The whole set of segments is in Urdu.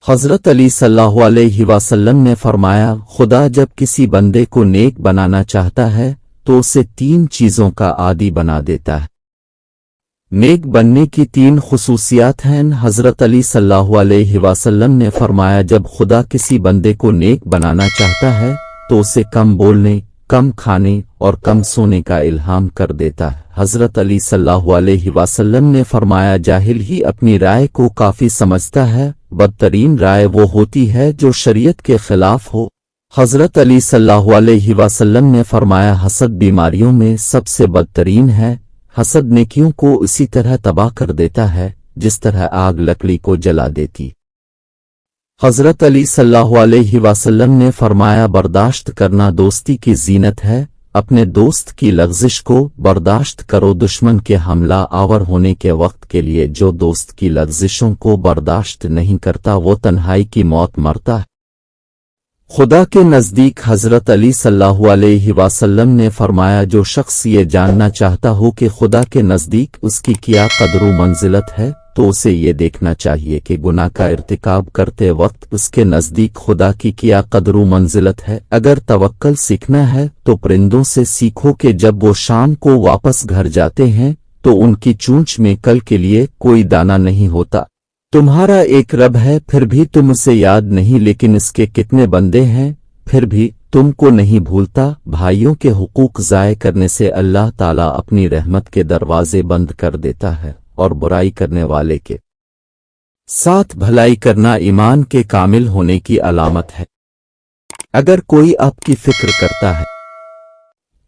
حضرت علی صلی اللہ علیہ وسلم نے فرمایا، خدا جب کسی بندے کو نیک بنانا چاہتا ہے تو اسے 3 چیزوں کا عادی بنا دیتا ہے۔ نیک بننے کی 3 خصوصیات ہیں۔ حضرت علی صلی اللہ علیہ وسلم نے فرمایا، جب خدا کسی بندے کو نیک بنانا چاہتا ہے تو اسے کم بولنے، کم کھانے اور کم سونے کا الہام کر دیتا ہے۔ حضرت علی صلی اللہ علیہ وسلم نے فرمایا، جاہل ہی اپنی رائے کو کافی سمجھتا ہے، بدترین رائے وہ ہوتی ہے جو شریعت کے خلاف ہو۔ حضرت علی صلی اللہ علیہ وسلم نے فرمایا، حسد بیماریوں میں سب سے بدترین ہے۔ حسد نیکیوں کو اسی طرح تباہ کر دیتا ہے جس طرح آگ لکڑی کو جلا دیتی۔ حضرت علی صلی اللہ علیہ وسلم نے فرمایا، برداشت کرنا دوستی کی زینت ہے۔ اپنے دوست کی لغزش کو برداشت کرو، دشمن کے حملہ آور ہونے کے وقت کے لیے جو دوست کی لغزشوں کو برداشت نہیں کرتا وہ تنہائی کی موت مرتا ہے۔ خدا کے نزدیک حضرت علی صلی اللہ علیہ وسلم نے فرمایا، جو شخص یہ جاننا چاہتا ہو کہ خدا کے نزدیک اس کی کیا قدر و منزلت ہے تو اسے یہ دیکھنا چاہیے کہ گناہ کا ارتکاب کرتے وقت اس کے نزدیک خدا کی کیا قدر و منزلت ہے۔ اگر توکل سیکھنا ہے تو پرندوں سے سیکھو کہ جب وہ شام کو واپس گھر جاتے ہیں تو ان کی چونچ میں کل کے لیے کوئی دانہ نہیں ہوتا۔ تمہارا ایک رب ہے، پھر بھی تم اسے یاد نہیں، لیکن اس کے کتنے بندے ہیں، پھر بھی تم کو نہیں بھولتا۔ بھائیوں کے حقوق ضائع کرنے سے اللہ تعالیٰ اپنی رحمت کے دروازے بند کر دیتا ہے، اور برائی کرنے والے کے ساتھ بھلائی کرنا ایمان کے کامل ہونے کی علامت ہے۔ اگر کوئی آپ کی فکر کرتا ہے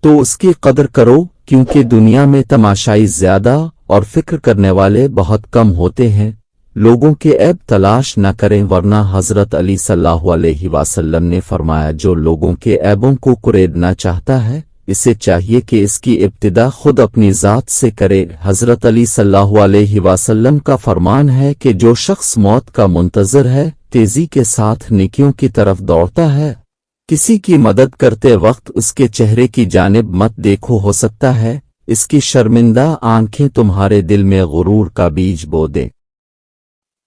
تو اس کی قدر کرو، کیونکہ دنیا میں تماشائی زیادہ اور فکر کرنے والے بہت کم ہوتے ہیں۔ لوگوں کے عیب تلاش نہ کریں، ورنہ حضرت علی صلی اللہ علیہ وسلم نے فرمایا، جو لوگوں کے عیبوں کو کریدنا چاہتا ہے اسے چاہیے کہ اس کی ابتدا خود اپنی ذات سے کرے۔ حضرت علی صلی اللہ علیہ وسلم کا فرمان ہے کہ جو شخص موت کا منتظر ہے تیزی کے ساتھ نیکیوں کی طرف دوڑتا ہے۔ کسی کی مدد کرتے وقت اس کے چہرے کی جانب مت دیکھو، ہو سکتا ہے اس کی شرمندہ آنکھیں تمہارے دل میں غرور کا بیج بو دیں۔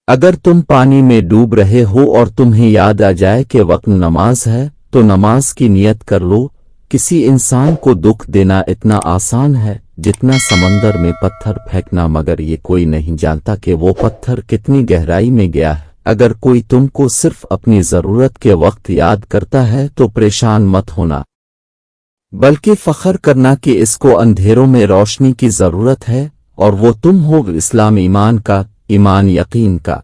اگر تم پانی میں ڈوب رہے ہو اور تمہیں یاد آ جائے کہ وقت نماز ہے تو نماز کی نیت کر لو۔ کسی انسان کو دکھ دینا اتنا آسان ہے جتنا سمندر میں پتھر پھینکنا، مگر یہ کوئی نہیں جانتا کہ وہ پتھر کتنی گہرائی میں گیا ہے۔ اگر کوئی تم کو صرف اپنی ضرورت کے وقت یاد کرتا ہے تو پریشان مت ہونا، بلکہ فخر کرنا کہ اس کو اندھیروں میں روشنی کی ضرورت ہے، اور وہ تم ہو۔ اسلام ایمان کا، ایمان یقین کا،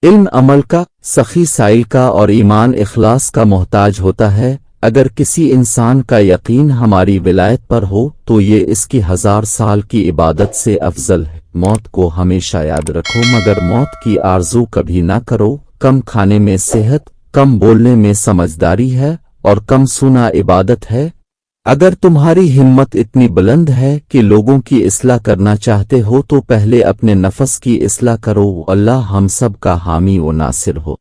علم عمل کا، سخی سائل کا، اور ایمان اخلاص کا محتاج ہوتا ہے۔ اگر کسی انسان کا یقین ہماری ولایت پر ہو تو یہ اس کی 1000 سال کی عبادت سے افضل ہے۔ موت کو ہمیشہ یاد رکھو، مگر موت کی آرزو کبھی نہ کرو۔ کم کھانے میں صحت، کم بولنے میں سمجھداری ہے، اور کم سونا عبادت ہے۔ اگر تمہاری ہمت اتنی بلند ہے کہ لوگوں کی اصلاح کرنا چاہتے ہو تو پہلے اپنے نفس کی اصلاح کرو۔ اللہ ہم سب کا حامی و ناصر ہو۔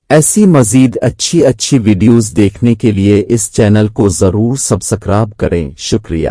ایسی مزید اچھی ویڈیوز دیکھنے کے لیے اس چینل کو ضرور سبسکرائب کریں۔ شکریہ۔